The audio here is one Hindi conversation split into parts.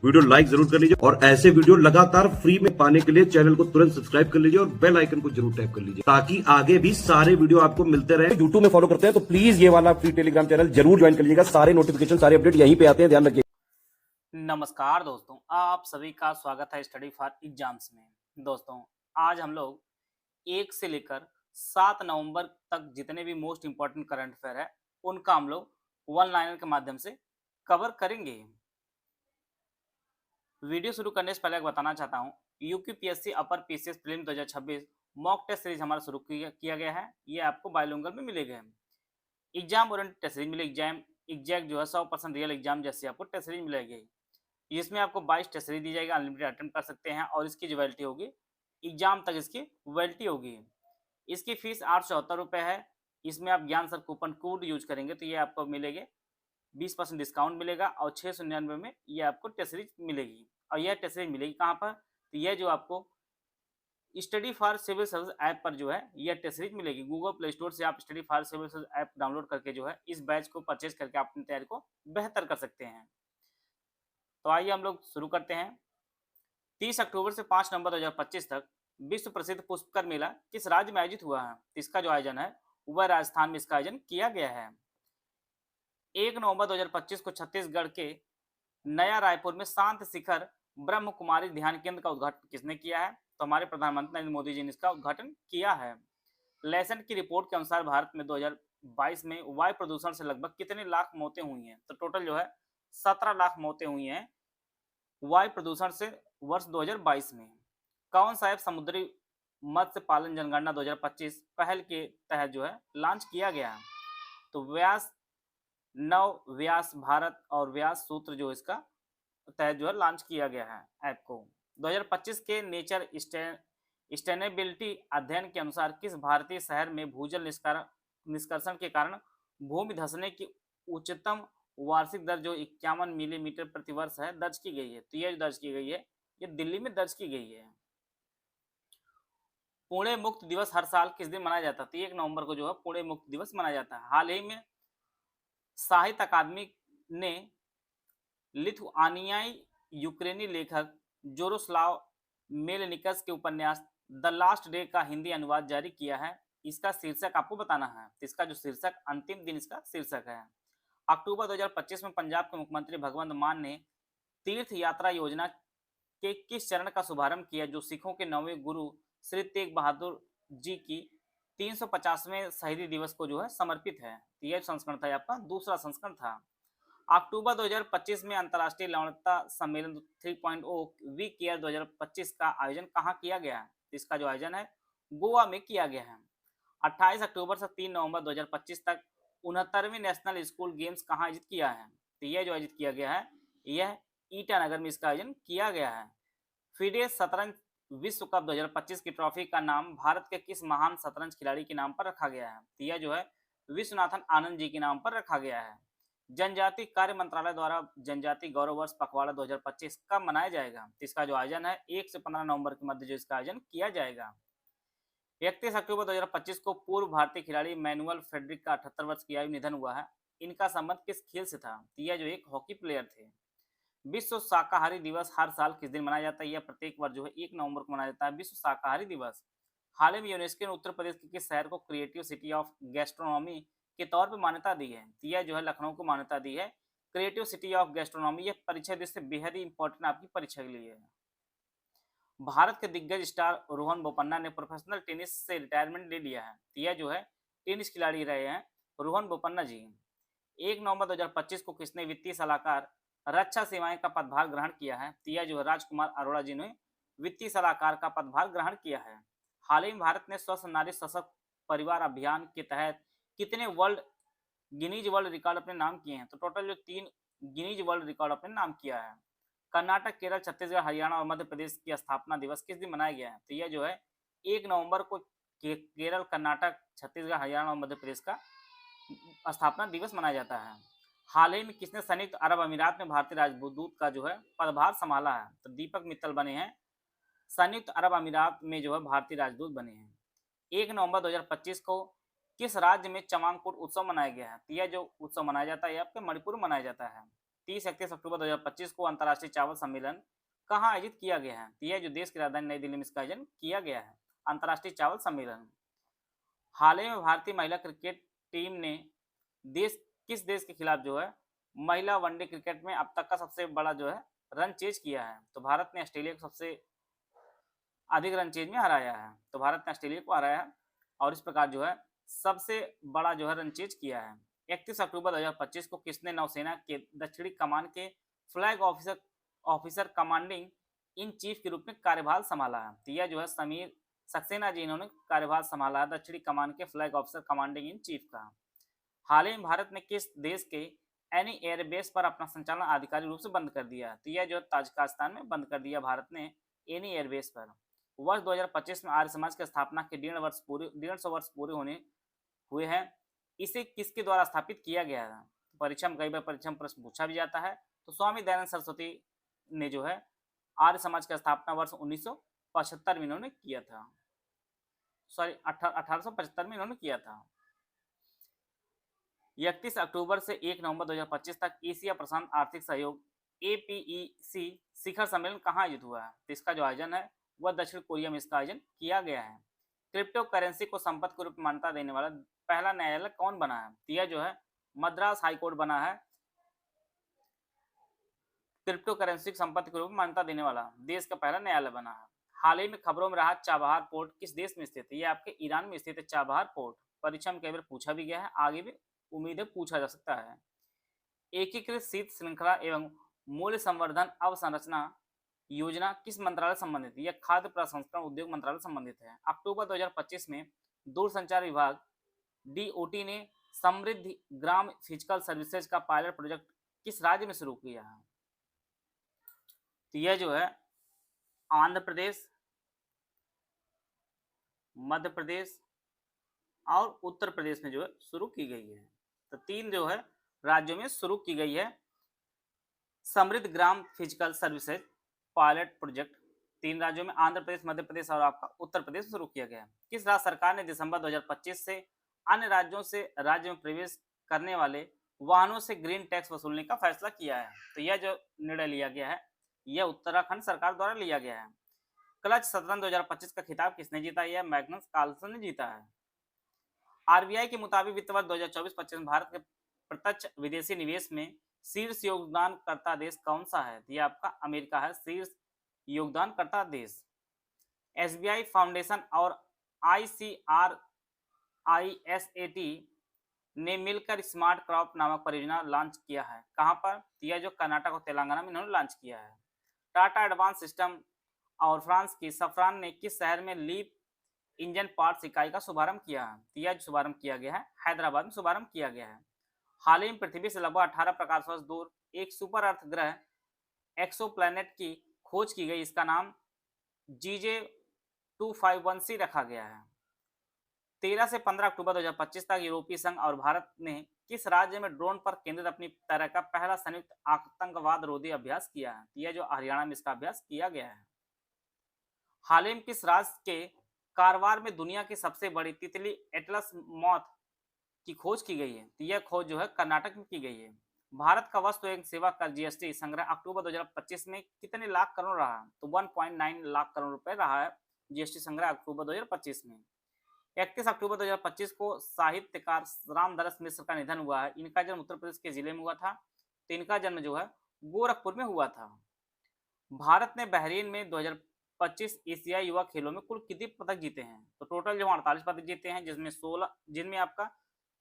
वीडियो लाइक जरूर कर लीजिए और ऐसे वीडियो लगातार फ्री में पाने के लिए चैनल को तुरंत सब्सक्राइब कर लीजिए और बेल आइकन को जरूर टैप कर लीजिए ताकि आगे भी सारे वीडियो आपको मिलते रहे। यूट्यूब में फॉलो करते हैं तो प्लीज ये वाला फ्री टेलीग्राम चैनल जरूर ज्वाइन कर लीजिएगा। सारे नोटिफिकेशन सारे अपडेट यहीं पे आते हैं, ध्यान रखिए। नमस्कार दोस्तों, आप सभी का स्वागत है स्टडी फॉर एग्जाम्स में। दोस्तों, आज हम लोग 1 से लेकर 7 नवंबर तक जितने भी मोस्ट इंपॉर्टेंट करंट अफेयर है उनका हम लोग वन लाइनर के माध्यम से कवर करेंगे। वीडियो शुरू करने से पहले बताना चाहता हूँ, UPPSC upper PCS prelim 2026 mock test series हमारा शुरू किया गया है। ये आपको बायोलॉजिकल में मिलेगा। एग्जाम ओरिएंटेड टेस्ट सीरीज मिलेगी। एग्जैक्ट जो है 100% रियल एग्जाम जैसी आपको टेस्ट सीरीज मिलेगी। इसमें आपको 22 टेस्ट सीरीज दी जाएगी, अनलिमिटेड अटेम्प्ट कर सकते हैं और इसकी जो वैलिडिटी होगी एग्जाम तक इसकी वैलिडिटी होगी। इसकी फीस 874 रुपये है। इसमें आप ज्ञान सर कूपन कोड यूज करेंगे तो ये आपको मिलेंगे 20% डिस्काउंट मिलेगा और 699 में ये आपको टेस्ट सीरीज मिलेगी। और यह टेस्ट सीरीज मिलेगी कहाँ पर, तो यह जो आपको study for civil service app पर जो है यह टेस्ट सीरीज मिलेगी। गूगल प्ले स्टोर से आप study for civil service app download करके जो है इस बैच को परचेज करके आप अपनी तैयारी को बेहतर कर सकते हैं। तो आइए हम लोग शुरू करते हैं। 30 अक्टूबर से 5 नवंबर 2025 तक विश्व प्रसिद्ध पुष्कर मेला किस राज्य में आयोजित हुआ है? इसका जो आयोजन है वह राजस्थान में इसका आयोजन किया गया है। 1 नवंबर 2025 को छत्तीसगढ़ के नया रायपुर में शांत शिखर ब्रह्म कुमारी ध्यान केंद्र का उद्घाटन किसने किया है? तो हमारे प्रधानमंत्री नरेंद्र मोदी जी ने इसका उद्घाटन किया है। लेसन की रिपोर्ट के अनुसार भारत में 2022 में वायु प्रदूषण से लगभग कितने लाख मौतें हुई हैं? तो टोटल जो है 17 लाख मौतें हुई हैं वायु प्रदूषण से वर्ष 2022 में। कौन सा ऐप समुद्री मत्स्य पालन जनगणना 2025 पहल के तहत जो है लॉन्च किया गया है? तो व्यास नव, व्यास भारत और व्यास सूत्र जो इसका तहत जो है लॉन्च किया गया है ऐप को। 2025 के नेचर सस्टेनेबिलिटी अध्ययन के अनुसार किस भारतीय शहर में भूजल निष्कर्षण के कारण भूमि धंसने की उच्चतम वार्षिक दर जो 51 मिलीमीटर प्रति वर्ष है दर्ज की गई है? तो यह दर्ज की गई है, ये दिल्ली में दर्ज की गई है। पुणे मुक्त दिवस हर साल किस दिन मनाया जाता है? तो 1 नवंबर को जो है पुणे मुक्त दिवस मनाया जाता है। हाल ही में साहित्य अकादमी ने लिथुआनियाई यूक्रेनी लेखक जोरोस्लाव मेलनिकस के उपन्यास द लास्ट डे का हिंदी अनुवाद जारी किया है। इसका शीर्षक आपको बताना है। इसका जो शीर्षक अंतिम दिन इसका शीर्षक है। अक्टूबर 2025 में पंजाब के मुख्यमंत्री भगवंत मान ने तीर्थ यात्रा योजना के किस चरण का शुभारंभ किया जो सिखों के 9वें गुरु श्री तेग बहादुर जी की 350वें शहीदी दिवस को जो है समर्पित है? यह संस्करण था, आपका दूसरा संस्करण था। अक्टूबर 2025 में अंतर्राष्ट्रीय लवणता सम्मेलन 3.0 वी केयर 2025 का आयोजन कहाँ किया गया है? इसका जो आयोजन है गोवा में किया गया है। 28 अक्टूबर से 3 नवंबर 2025 तक 69वीं नेशनल स्कूल गेम्स कहाँ आयोजित किया है? तो यह जो आयोजित किया गया है यह ईटानगर में इसका आयोजन किया गया है। फिडे शतरंज विश्व कप 2025 की ट्रॉफी का नाम भारत के किस महान शतरंज खिलाड़ी के नाम पर रखा गया है? तो यह जो है विश्वनाथन आनंद जी के नाम पर रखा गया है। जनजाति कार्य मंत्रालय द्वारा जनजाति गौरव वर्ष पखवाड़ा 2025 कब मनाया जाएगा? तो इसका जो आयोजन है 1 से 15 नवंबर के मध्य जो इसका आयोजन किया जाएगा। 31 अक्टूबर 2025 को पूर्व भारतीय खिलाड़ी मैनुअल फ्रेडरिक का 78 वर्ष की आयु निधन हुआ है। इनका संबंध किस खेल से था? तो यह जो एक हॉकी प्लेयर थे। विश्व शाकाहारी दिवस हर साल किस दिन मनाया जाता है? यह प्रत्येक वर्ष जो है 1 नवंबर को मनाया जाता है विश्व शाकाहारी दिवस। हाल ही में यूनेस्को ने उत्तर प्रदेश के किस शहर को क्रिएटिव सिटी ऑफ गैस्ट्रोनॉमी के तौर पर मान्यता दी है? तो यह जो है लखनऊ को मान्यता दी है क्रिएटिव सिटी ऑफ गैस्ट्रोनॉमी। यह परीक्षा दृष्टि से बेहद ही इंपॉर्टेंट आपकी परीक्षा के लिए है। भारत के दिग्गज स्टार रोहन बोपन्ना ने प्रोफेशनल टेनिस से रिटायरमेंट ले लिया है। तो यह जो है टेनिस खिलाड़ी रहे हैं रोहन बोपन्ना जी। 1 नवंबर 2025 को किसने वित्तीय सलाहकार रक्षा सेवाएं का पदभार ग्रहण किया है? तो यह जो है राजकुमार अरोड़ा जी ने वित्तीय सलाहकार का पदभार ग्रहण किया है। हाल ही में भारत ने स्वस्थ नारी सशक्त परिवार अभियान के तहत कितने गिनीज वर्ल्ड रिकॉर्ड अपने नाम किए हैं? तो टोटल जो 3 गिनीज वर्ल्ड रिकॉर्ड अपने नाम किया है। कर्नाटक, केरल, छत्तीसगढ़, हरियाणा और मध्य प्रदेश की स्थापना दिवस किस दिन मनाया गया है? तो यह जो है 1 नवंबर को केरल, कर्नाटक, छत्तीसगढ़, हरियाणा और मध्य प्रदेश का स्थापना दिवस मनाया जाता है। हाल ही में किसने संयुक्त अरब अमीरात में भारतीय राजदूत का जो है पदभार संभाला है? तो दीपक मित्तल बने हैं संयुक्त अरब अमीरात में जो है भारतीय राजदूत बने हैं। 1 नवंबर 2025 को किस राज्य में चमांगकुट उत्सव मनाया गया है? तो यह जो उत्सव मनाया जाता है आपके मणिपुर में मनाया जाता है। 30-31 अक्टूबर 2025 को अंतर्राष्ट्रीय चावल सम्मेलन कहाँ आयोजित किया गया है? तो यह जो देश की राजधानी नई दिल्ली में इसका आयोजन किया गया है, अंतर्राष्ट्रीय चावल सम्मेलन। हाल ही में भारतीय महिला क्रिकेट टीम ने देश किस देश के खिलाफ जो है महिला वनडे क्रिकेट में अब तक का सबसे बड़ा जो है रन चेज किया है? तो भारत ने ऑस्ट्रेलिया को सबसे अधिक रन चेज में हराया है। तो भारत ने ऑस्ट्रेलिया को हराया है और इस प्रकार जो है सबसे बड़ा जो है रन चेज किया है। 31 अक्टूबर 2025 को किसने नौसेना के दक्षिणी कमान के flag officer commanding in chief के रूप में कार्यभार संभाला है? तो यह जो है समीर सक्सेना जी इन्होंने कार्यभार संभाला है दक्षिणी कमान के flag officer commanding in chief का। हाल ही में भारत ने किस देश के एनी एयरबेस पर अपना संचालन आधिकारिक रूप से बंद कर दिया है? तो यह जो ताजिकिस्तान में बंद कर दिया भारत ने एनी एयरबेस पर। वर्ष 2025 में आर्य समाज की स्थापना के 150 वर्ष पूरे होने हुए हैं। इसे किसके द्वारा स्थापित किया गया है? परीक्षा में कई बार परीक्षा में प्रश्न पूछा भी जाता है। तो स्वामी दयानंद सरस्वती ने जो है आर्य समाज की स्थापना वर्ष 1975 में इन्होंने किया था, सॉरी 1875 में इन्होंने किया था। 31 अक्टूबर से 1 नवंबर 2025 तक एशिया प्रशांत आर्थिक सहयोग APEC शिखर सम्मेलन कहाँ आयोजित हुआ है? तो इसका जो आयोजन है वह दक्षिण कोरिया में इसका आयोजन किया गया है। क्रिप्टो करेंसी को संपत्ति के रूप में मान्यता देने वाला पहला न्यायालय कौन बना है? तो यह जो है मद्रास हाईकोर्ट बना है। क्रिप्टो करेंसी की संपत्ति के रूप में मान्यता देने वाला देश का पहला न्यायालय बना है। हाल ही में खबरों में रहा चाबहार पोर्ट किस देश में स्थित है? यह आपके ईरान में स्थित है चाबहार पोर्ट। परीक्षा में कई बार पूछा भी गया है, आगे भी उम्मीद है पूछा जा सकता है। एकीकृत शीत श्रृंखला एवं मूल्य संवर्धन अवसंरचना योजना किस मंत्रालय संबंधित है? यह खाद्य प्रसंस्करण उद्योग मंत्रालय संबंधित है। अक्टूबर 2025 में दूरसंचार विभाग DOT ने समृद्धि ग्राम फिजिकल सर्विसेज का पायलट प्रोजेक्ट किस राज्य में शुरू किया है? तो यह जो है आंध्र प्रदेश, मध्य प्रदेश और उत्तर प्रदेश में जो है शुरू की गई है। तो 3 जो है राज्यों में शुरू की गई है समृद्ध ग्राम फिजिकल सर्विसेज पायलट प्रोजेक्ट। 3 राज्यों में आंध्र प्रदेश, मध्य प्रदेश और आपका उत्तर प्रदेश में शुरू किया गया है। किस राज्य सरकार ने दिसंबर 2025 से अन्य राज्यों से राज्य में प्रवेश करने वाले वाहनों से ग्रीन टैक्स वसूलने का फैसला किया है? तो यह जो निर्णय लिया गया है यह उत्तराखंड सरकार द्वारा लिया गया है। क्लच सदन 2025 का खिताब किसने जीता? यह मैग्नस कार्लसन ने जीता है। RBI के मुताबिक वित्त वर्ष 2024-25 में भारत के प्रत्यक्ष विदेशी निवेश में शीर्ष योगदानकर्ता देश कौन सा है? यह आपका अमेरिका है शीर्ष योगदानकर्ता देश। SBI फाउंडेशन और ICRISAT ने मिलकर स्मार्ट क्रॉप नामक परियोजना लॉन्च किया है। कहां पर? यह जो कर्नाटक और तेलंगाना में इन्होंने लॉन्च किया है। टाटा एडवांस सिस्टम और फ्रांस की सफ्रान ने किस शहर में लीप इंजन पार्ट्स इकाई का शुभारंभ किया है? यह शुभारंभ किया गया है हैदराबाद में शुभारंभ किया गया है। हाल ही में पृथ्वी से लगभग 18 प्रकाश वर्ष दूर एक सुपर अर्थ ग्रह एक्सोप्लैनेट की खोज की गई। इसका नाम GJ251c रखा गया है। 13 से 15 अक्टूबर 2025 तक यूरोपीय संघ और भारत ने किस राज्य में ड्रोन पर केंद्रित अपनी तरह का पहला संयुक्त आतंकवाद रोधी अभ्यास किया है? यह जो हरियाणा में इसका अभ्यास किया गया है। हाल ही में किस राज्य के कारवार में दुनिया की सबसे बड़ी तितली एटलस मॉथ की खोज की गई है? तो यह खोज जो है कर्नाटक में की गई है। भारत का वस्तु एवं सेवा कर GST संग्रह अक्टूबर 2025 में कितने लाख करोड़ रहा? तो 1.9 लाख करोड़ रुपए रहा है GST संग्रह अक्टूबर 2025 में। 31 अक्टूबर 2025 को साहित्यकार रामधरस मिश्र का निधन हुआ है। इनका जन्म उत्तर प्रदेश के जिले में हुआ था। तो इनका जन्म जो है गोरखपुर में हुआ था। भारत ने बहरीन में 2025 एशियाई युवा खेलों में कुल कितने पदक जीते हैं? तो टोटल जो 48 पदक जीते हैं, जिनमें आपका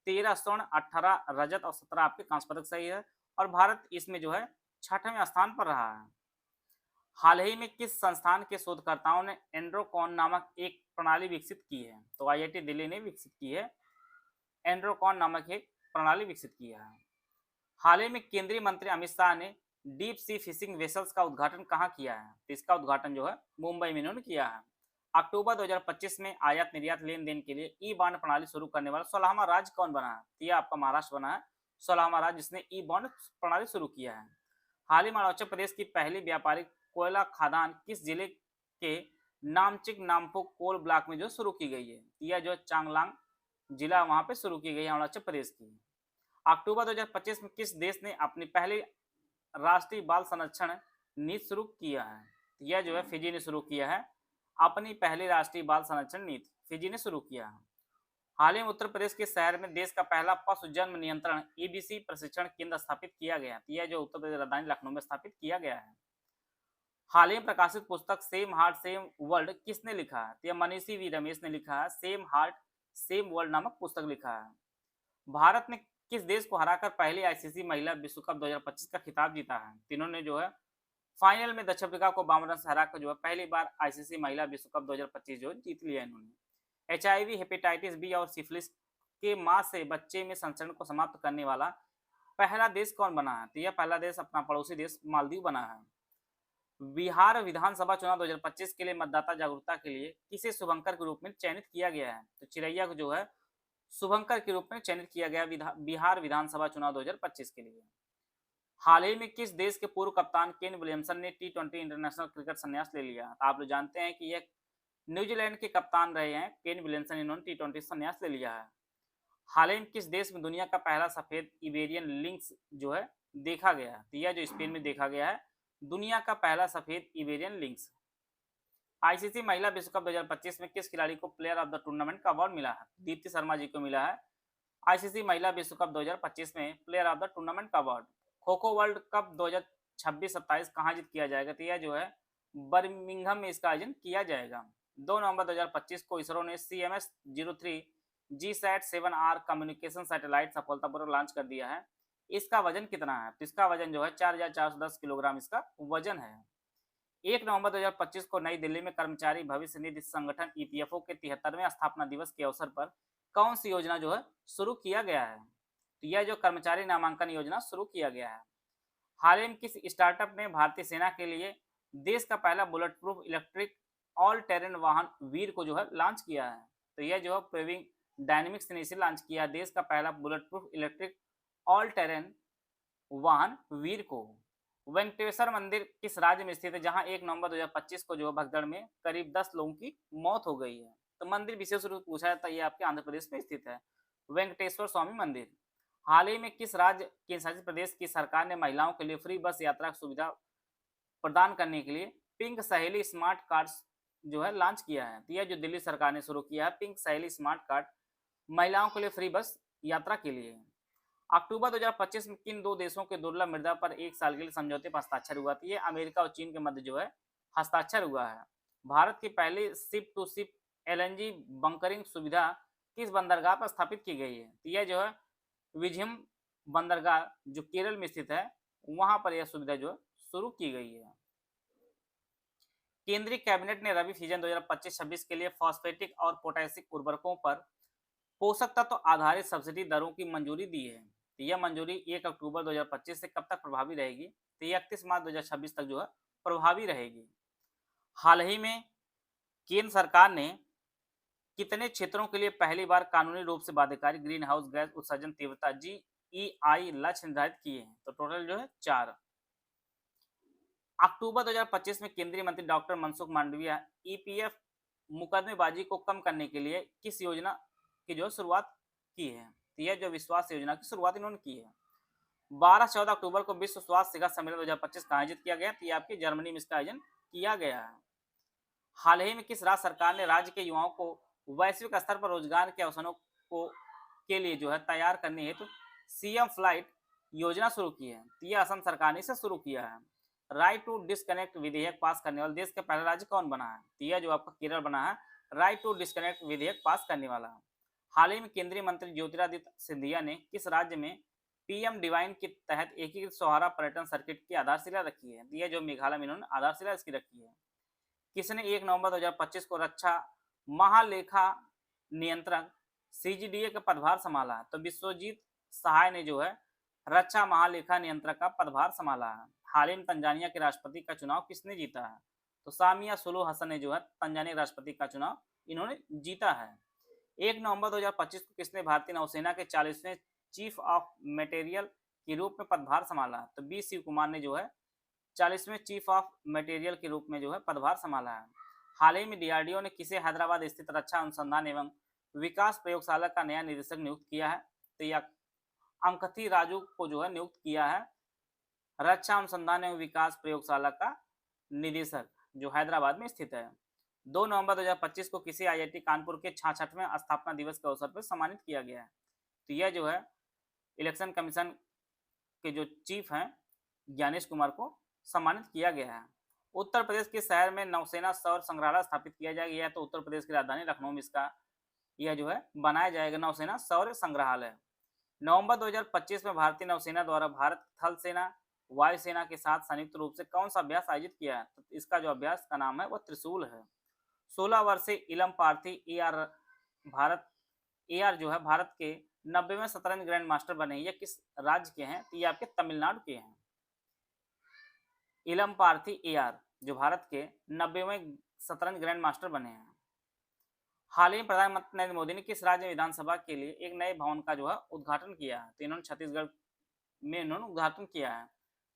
13 स्वर्ण, 18 रजत और 17 आपके कांस्य पदक सही है। और भारत इसमें जो है 6वें स्थान पर रहा है। हाल ही में किस संस्थान के शोधकर्ताओं ने एंड्रोकॉन नामक एक प्रणाली विकसित की है? तो IIT दिल्ली ने विकसित की है। एंड्रोकॉन नामक एक प्रणाली विकसित किया है। हाल ही में केंद्रीय मंत्री अमित शाह ने डीप सी फिशिंग वेसल्स का उद्घाटन कहाँ किया है? तो इसका उद्घाटन जो है मुंबई में इन्होंने किया है। अक्टूबर 2025 में आयात निर्यात लेन देन के लिए ई बॉन्ड प्रणाली शुरू करने वाला 16वां राज्य कौन बना है? तो यह आपका महाराष्ट्र बना है 16वां राज्य जिसने ई बॉन्ड प्रणाली शुरू किया है। हाल ही में अरुणाचल प्रदेश की पहली व्यापारिक कोयला खदान किस जिले के नामचिक नामपो कोल ब्लॉक में जो शुरू की गई है? यह जो चांगलांग जिला वहां पे शुरू की गई है अरुणाचल प्रदेश की। अक्टूबर 2025 में किस देश ने अपनी पहली राष्ट्रीय बाल संरक्षण नीति शुरू किया है? यह जो है फिजी ने शुरू किया है अपनी पहली राष्ट्रीय बाल संरक्षण नीति, फिजी ने शुरू किया है। हाल ही में उत्तर प्रदेश के शहर में देश का पहला पशु जन्म नियंत्रण ईबीसी प्रशिक्षण केंद्र स्थापित किया गया है। यह जो उत्तर प्रदेश राजधानी लखनऊ में स्थापित किया गया है। हाल ही में प्रकाशित पुस्तक सेम हार्ट सेम वर्ल्ड किसने लिखा है? यह मनीषी वी रमेश ने लिखा है। सेम हार्ट सेम वर्ल्ड नामक पुस्तक लिखा है। भारत ने किस देश को हराकर पहली आईसीसी महिला विश्व कप 2025 का खिताब जीता है? इन्होंने जो है फाइनल में दक्षिण अफ्रीका को 52 रन से हराकर जो है पहली बार आईसीसी महिला विश्व कप 2025 जो जीत लिया इन्होंने। एचआईवी, हेपेटाइटिस बी और सिफिलिस के मां से बच्चे में संचरण को समाप्त करने वाला पहला देश कौन बना है? तो यह पहला देश अपना पड़ोसी देश मालदीव बना है। बिहार विधानसभा चुनाव 2025 के लिए मतदाता जागरूकता के लिए किसे शुभंकर के रूप में चयनित किया गया है? तो चिरैया को जो है शुभंकर के रूप में चयनित किया गया बिहार विधानसभा चुनाव 2025 के लिए। हाल ही में किस देश के पूर्व कप्तान केन विलियमसन ने टी20 इंटरनेशनल क्रिकेट संन्यास ले लिया? आप लोग जानते हैं कि यह न्यूजीलैंड के कप्तान रहे हैं केन विलियमसन, इन्होंने टी20 संन्यास ले लिया है। हाल ही में किस देश में दुनिया का पहला सफेद इबेरियन लिंक्स जो है देखा गया है? तो यह जो स्पेन में देखा गया है दुनिया का पहला सफेद इबेरियन लिंक्स। आईसीसी महिला विश्व कप 2025 में किस खिलाड़ी को प्लेयर ऑफ द टूर्नामेंट का अवार्ड मिला है? दीप्ति शर्मा जी को मिला है आईसीसी महिला विश्व कप 2025 में प्लेयर ऑफ द टूर्नामेंट का award. Kho kho world cup 2026-27 कहाँ आयोजित किया जाएगा? तो यह जो है बर्मिंघम में इसका आयोजन किया जाएगा। 2 नवंबर 2025 को इसरो ने CMS-03 GSAT-7R कम्युनिकेशन सैटेलाइट सफलतापूर्वक लॉन्च कर दिया है। इसका वजन कितना है? तो इसका वजन जो है 4410 किलोग्राम इसका वजन है। 1 नवंबर 2025 को नई दिल्ली में कर्मचारी भविष्य निधि संगठन ईपीएफओ के 73वें स्थापना दिवस के अवसर पर कौन सी योजना जो है शुरू किया गया है? तो यह जो कर्मचारी नामांकन योजना शुरू किया गया है। हाल ही में किस स्टार्टअप ने भारतीय सेना के लिए देश का पहला bullet proof electric all terrain वाहन वीर को जो है लॉन्च किया है? तो यह जो है प्रेविंग डायनेमिक्स ने इसे लॉन्च किया, देश का पहला bullet proof electric all terrain वाहन वीर को। वेंकटेश्वर मंदिर किस राज्य में स्थित है जहां 1 नवंबर 2025 को जो है भगदड़ में करीब 10 लोगों की मौत हो गई है? तो मंदिर विशेष रूप से पूछा जाता है, ये आपके आंध्र प्रदेश में स्थित है, वेंकटेश्वर स्वामी मंदिर। हाल ही में किस राज्य केंद्र शासित प्रदेश की सरकार ने महिलाओं के लिए फ्री बस यात्रा की सुविधा प्रदान करने के लिए पिंक सहेली स्मार्ट कार्ड्स जो है लॉन्च किया है? तो यह जो दिल्ली सरकार ने शुरू किया है पिंक सहेली स्मार्ट कार्ड महिलाओं के लिए फ्री बस यात्रा के लिए। अक्टूबर 2025 में किन दो देशों के दुर्लभ मृदा पर 1 साल के लिए समझौते पर हस्ताक्षर हुआ? तो ये अमेरिका और चीन के मध्य जो है हस्ताक्षर हुआ है। भारत की पहली ship to ship LNG bunkering सुविधा किस बंदरगाह पर स्थापित की गई है? तो यह जो है विझिम बंदरगाह जो केरल में स्थित है वहां पर यह सुविधा जो है शुरू की गई है। केंद्रीय कैबिनेट ने रबी सीजन 2025-26 के लिए फॉस्फेटिक और पोटेशिक उर्वरकों पर पोषक तत्व आधारित सब्सिडी दरों की मंजूरी दी है। तो यह मंजूरी 1 अक्टूबर 2025 से कब तक प्रभावी रहेगी? तो यह 31 मार्च 2026 तक जो है प्रभावी रहेगी। हाल ही में केंद्र सरकार ने कितने क्षेत्रों के लिए पहली बार कानूनी रूप से बाध्यकारी ग्रीन हाउस गैस उत्सर्जन तीव्रता GEI लक्ष्य निर्धारित किए हैं? तो टोटल जो है 4। अक्टूबर 2025 में केंद्रीय मंत्री डॉक्टर मनसुख मांडविया EPF मुकदमेबाजी को कम करने के लिए किस योजना की जो शुरुआत की है? तो यह जो विश्वास योजना की शुरुआत इन्होंने की है। 12-14 अक्टूबर को विश्व स्वास्थ्य शिखर सम्मेलन 2025 का आयोजित किया गया? तो यह आपकी जर्मनी में इसका आयोजन किया गया है। हाल ही में किस राज्य सरकार ने राज्य के युवाओं को वैश्विक स्तर पर रोजगार के अवसरों को के लिए जो है तैयार करने हेतु CM फ्लाइट योजना शुरू की है? तो यह असम सरकार ने इसे शुरू किया है। राइट टू डिस्कनेक्ट विधेयक पास करने वाला देश का पहला राज्य कौन बना है? तो यह जो आपका केरल बना है राइट टू डिस्कनेक्ट विधेयक पास करने वाला। हाल ही में केंद्रीय मंत्री ज्योतिरादित्य सिंधिया ने किस राज्य में PM डिवाइन के तहत एकीकृत सौहारा पर्यटन सर्किट की आधारशिला रखी है? तो यह जो मेघालय में इन्होंने आधारशिला इसकी रखी है। किसने 1 नवंबर 2025 को रक्षा महालेखा नियंत्रक CGDA का पदभार संभाला है? तो विश्वजीत सहाय ने जो है रक्षा महालेखा नियंत्रक का पदभार संभाला है। हाल ही में तंजानिया के राष्ट्रपति का चुनाव किसने जीता है? तो सामिया सुलू हसन ने जो है तंजानिया राष्ट्रपति का चुनाव इन्होंने जीता है। 1 नवंबर 2025 को किसने भारतीय नौसेना के 40वें चीफ ऑफ मटेरियल के रूप में पदभार संभाला? तो B शिव कुमार ने जो है 40वें चीफ ऑफ मटेरियल के रूप में जो है पदभार संभाला है। हाल ही में DRDO ने किसे हैदराबाद स्थित रक्षा अनुसंधान एवं विकास प्रयोगशाला का नया निदेशक नियुक्त किया है? तो यह अंकथी राजू को जो है नियुक्त किया है रक्षा अनुसंधान एवं विकास प्रयोगशाला का निदेशक, जो हैदराबाद में स्थित है। 2 नवंबर 2025 को किसी आईआईटी कानपुर के 66वें स्थापना दिवस के अवसर पर सम्मानित किया गया है। तो यह जो है इलेक्शन कमीशन के जो चीफ हैं ज्ञानेश कुमार को सम्मानित किया गया है। उत्तर प्रदेश के शहर में नौसेना सौर संग्रहालय स्थापित किया जाएगा। यह तो उत्तर प्रदेश की राजधानी लखनऊ में इसका यह जो है बनाया जाएगा नौसेना सौर संग्रहालय। नवंबर 2025 में भारतीय नौसेना द्वारा भारत थल सेना वायुसेना के साथ संयुक्त रूप से कौन सा अभ्यास आयोजित किया है? तो इसका जो अभ्यास का नाम है वह त्रिशूल है। 16 वर्षीय इलम पार्थी ए आर जो है भारत के 90वें शतरंज ग्रैंड मास्टर बने। ये किस राज्य के हैं? तो ये आपके तमिलनाडु के हैं। इलम पार्थी ए.आर. जो भारत के 90वें शतरंज ग्रैंड मास्टर बने हैं। हाल ही में प्रधानमंत्री नरेंद्र मोदी ने किस राज्य विधानसभा के लिए एक नए भवन का जो है उद्घाटन किया है? तो इन्होंने छत्तीसगढ़ में इन्होंने उद्घाटन किया है।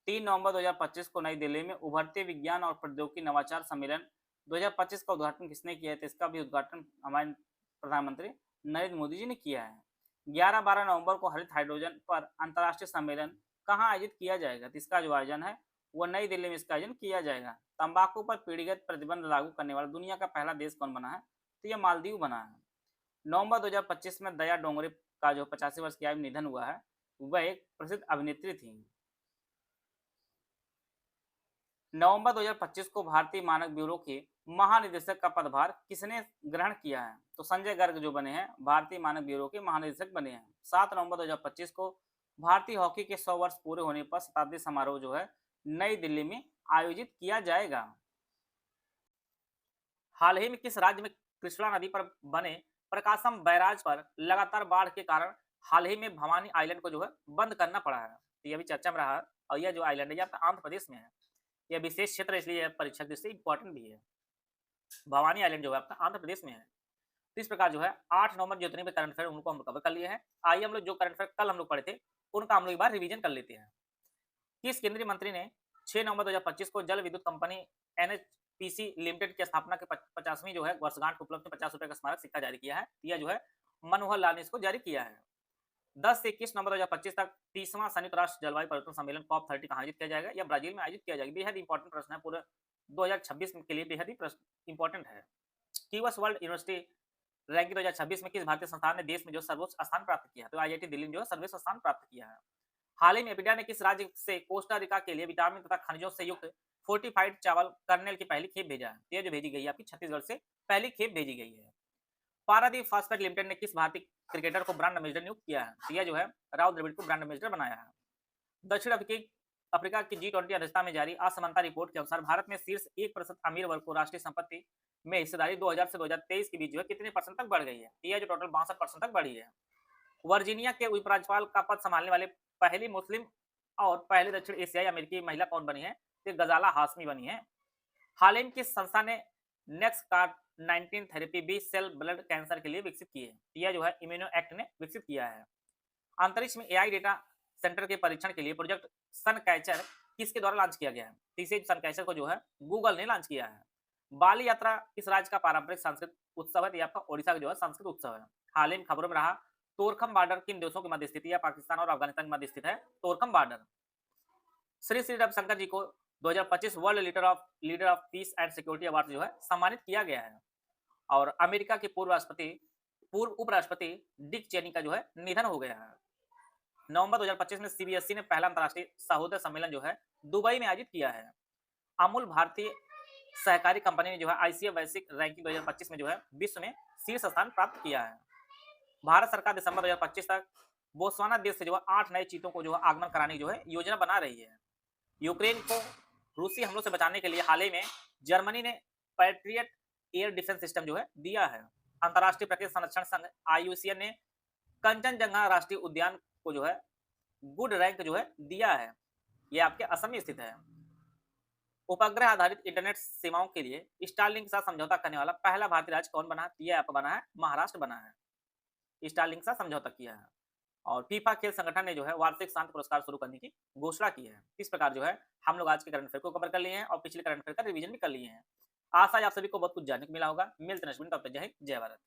3 नवंबर 2025 को नई दिल्ली में उभरते विज्ञान और प्रौद्योगिकी नवाचार सम्मेलन 2025 का उद्घाटन किसने किया है? तो इसका भी उद्घाटन हमारे प्रधानमंत्री नरेंद्र मोदी जी ने किया है। 11-12 नवंबर को हरित हाइड्रोजन पर अंतर्राष्ट्रीय सम्मेलन कहाँ आयोजित किया जाएगा? तो इसका जो आयोजन है वो नई दिल्ली में इसका आयोजन किया जाएगा। तंबाकू पर पीढ़ीगत प्रतिबंध लागू करने वाला दुनिया का पहला देश कौन बना है? तो यह मालदीव बना है। नवंबर 2025 में दया डोंगरे का जो 85 वर्ष की आयु में निधन हुआ है वह एक प्रसिद्ध अभिनेत्री थी। नवंबर 2025 को भारतीय मानक ब्यूरो के महानिदेशक का पदभार किसने ग्रहण किया है? तो संजय गर्ग जो बने हैं भारतीय मानक ब्यूरो के महानिदेशक बने हैं। 7 नवंबर 2025 को भारतीय हॉकी के 100 वर्ष पूरे होने पर शताब्दी समारोह जो है नई दिल्ली में आयोजित किया जाएगा। हाल ही में किस राज्य में कृष्णा नदी पर बने प्रकाशम बैराज पर लगातार बाढ़ के कारण हाल ही में भवानी आइलैंड को जो है बंद करना पड़ा है? तो यह भी चर्चा में रहा है। और यह जो आइलैंड है यह आंध्र प्रदेश में है। यह विशेष क्षेत्र इसलिए परीक्षा की दृष्टि से इंपॉर्टेंट भी है। भवानी आइलैंड जो है आपका आंध्र प्रदेश में है। तो इस प्रकार जो है 8 नवंबर जितने भी करंट अफेयर उनको हम कवर कर लिए हैं। आइए हम लोग जो करंट अफेयर कल हम लोग पढ़े थे उनका हम लोग एक बार रिवीजन कर लेते हैं। किस केंद्रीय मंत्री ने 6 नवंबर 2025 को जल विद्युत कंपनी एनएचपीसी लिमिटेड की स्थापना के 50वीं जो है वर्षगांठ उपलक्ष्य में 50 रुपए का स्मारक सिक्का जारी किया है? यह जो है मनोहर लाल ने इसको जारी किया है। 10 से 21 नवंबर 2025 तक 30वां संयुक्त राष्ट्र जलवायु परिवर्तन सम्मेलन COP30 कहाँ आयोजित किया जाएगा? यह ब्राजील में आयोजित किया जाएगा। बेहद इंपॉर्टेंट प्रश्न है, पूरे 2026 के लिए बेहद ही प्रश्न इंपॉर्टेंट है। क्यूएस वर्ल्ड यूनिवर्सिटी रैंकिंग 2026 में किस भारतीय संस्थान ने देश में जो सर्वोच्च स्थान प्राप्त किया? तो आईआईटी दिल्ली में जो है सर्वोच्च स्थान प्राप्त किया है। हाल ही में एपिडा ने किस राज्य से कोस्टा रिका के लिए विटामिन तथा खनिजों से युक्त फोर्टिफाइड चावल कर्नेल की पहली खेप भेजा है? यह जो भेजी गई है आपकी छत्तीसगढ़ से पहली खेप भेजी गई है। पारादीप फास्फेट लिमिटेड ने किस भारतीय क्रिकेटर को ब्रांड एम्बेसडर नियुक्त किया है? तो यह जो है राहुल द्रविड़ को ब्रांड एम्बेसडर बनाया है। दक्षिण अफ्रीका की G20 अध्यक्षता में जारी असमानता रिपोर्ट के अनुसार भारत में शीर्ष 1% अमीर वर्ग को राष्ट्रीय संपत्ति में हिस्सेदारी 2000 से 2023 के बीच जो है कितने % तक बढ़ गई है? यह जो टोटल 62% तक बढ़ी है। वर्जीनिया के उपराज्यपाल का पद संभालने वाले पहली मुस्लिम और पहले दक्षिण एशियाई अमेरिकी महिला कौन बनी है? तो गजाला हाशमी बनी है। हाल ही में किस संस्था ने next card 19 therapy B cell blood cancer के लिए विकसित की है? यह जो है इम्यूनो एक्ट ने विकसित किया है। अंतरिक्ष में एआई डेटा सेंटर के परीक्षण के लिए प्रोजेक्ट सन कैचर किसके द्वारा लॉन्च किया गया है? तीसरे सन कैचर को जो है गूगल ने लॉन्च किया है। बाली यात्रा किस राज्य का पारंपरिक सांस्कृतिक उत्सव है? तो आपका ओडिशा का जो है सांस्कृतिक उत्सव है। हाल ही में खबरों में रहा तोरखम बॉर्डर किन देशों के मध्य स्थित है? पाकिस्तान और अफगानिस्तान के मध्य स्थित है तोरखम बॉर्डर। श्री श्री रविशंकर जी को 2025 world leader of peace and security award जो है सम्मानित किया गया है। और अमेरिका के पूर्व उपराष्ट्रपति डिक चेनी का जो है निधन हो गया है। नवंबर 2025 में सीबीएसई ने पहला अंतर्राष्ट्रीय सहोदय सम्मेलन जो है दुबई में आयोजित किया है। अमूल भारतीय सहकारी कंपनी ने जो है आईसीए वैश्विक रैंकिंग 2025 में जो है विश्व में शीर्ष स्थान प्राप्त किया है। भारत सरकार दिसंबर 2025 तक बोत्सवाना देश से जो है 8 नए चीतों को जो है आगमन कराने की जो है योजना बना रही है। यूक्रेन को रूसी हमलों से बचाने के लिए हाल ही में जर्मनी ने पैट्रियट एयर डिफेंस सिस्टम जो है दिया है। अंतर्राष्ट्रीय प्रकृति संरक्षण संघ IUCN ने कंचनजंगा राष्ट्रीय उद्यान को जो है गुड रैंक जो है दिया है। यह आपके असम में स्थित है। उपग्रह आधारित इंटरनेट सेवाओं के लिए स्टारलिंक के साथ समझौता करने वाला पहला भारतीय राज्य कौन बना है? यह आपका बना है महाराष्ट्र बना है। स्टारलिंक के साथ समझौता किया है। और फीफा खेल संगठन ने जो है वार्षिक शांति पुरस्कार शुरू करने की घोषणा की है। इस प्रकार जो है हम लोग आज के करंट अफेयर को कवर कर लिए हैं और पिछले करंट अफेयर का रिवीजन भी कर लिए हैं। आशा है आप सभी को बहुत कुछ जानने को मिला होगा। मिलते हैं नेक्स्ट वीडियो में, तब तक जय हिंद जय भारत।